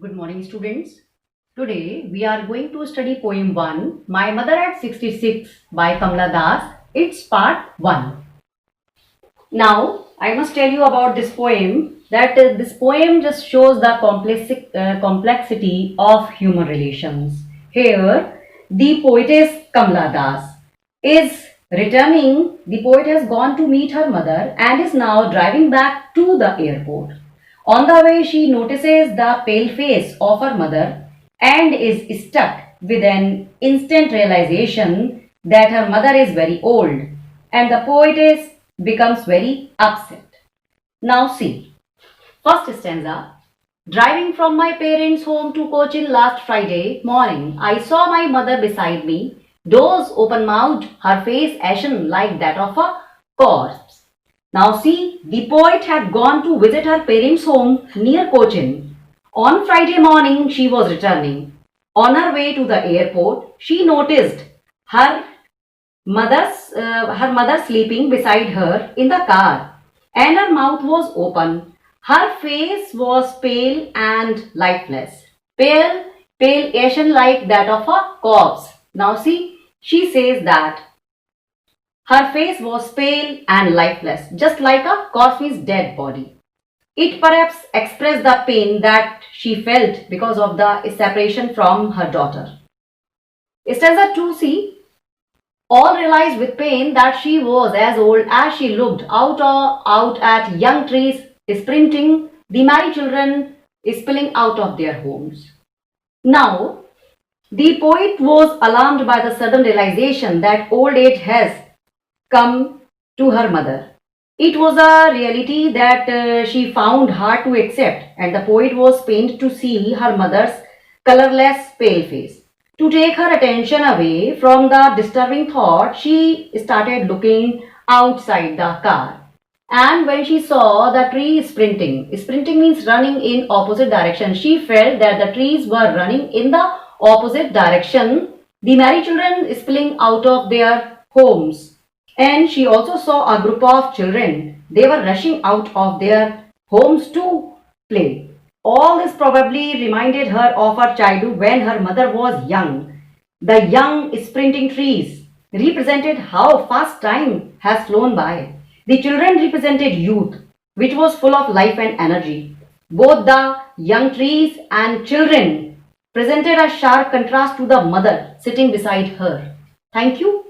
Good morning, students. Today we are going to study poem 1, My Mother at 66 by Kamla Das. It's part 1. Now, I must tell you about this poem that this poem just shows the complexity of human relations. Here, the poetess Kamla Das is returning. The poet has gone to meet her mother and is now driving back to the airport. On the way, she notices the pale face of her mother and is struck with an instant realization that her mother is very old, and the poetess becomes very upset. Now, see, first stanza. Driving from my parents' home to Cochin last Friday morning, I saw my mother beside me, doors open mouthed, her face ashen like that of a corpse. Now see, the poet had gone to visit her parents' home near Cochin. On Friday morning, she was returning. On her way to the airport, she noticed her mother sleeping beside her in the car, and her mouth was open. Her face was pale and lifeless, pale ashen like that of a corpse. Now see, she says that her face was pale and lifeless, just like a corpse's dead body. It perhaps expressed the pain that she felt because of the separation from her daughter. Stanza 2c. All realized with pain that she was as old as she looked out at young trees sprinting, the married children spilling out of their homes. Now, the poet was alarmed by the sudden realization that old age has come to her mother. It was a reality that she found hard to accept, and the poet was pained to see her mother's colorless, pale face. To take her attention away from the disturbing thought, she started looking outside the car. And when she saw the tree sprinting means running in opposite direction, she felt that the trees were running in the opposite direction, the married children spilling out of their homes. And she also saw a group of children. They were rushing out of their homes to play. All this probably reminded her of her childhood when her mother was young. The young sprinting trees represented how fast time has flown by. The children represented youth, which was full of life and energy. Both the young trees and children presented a sharp contrast to the mother sitting beside her. Thank you.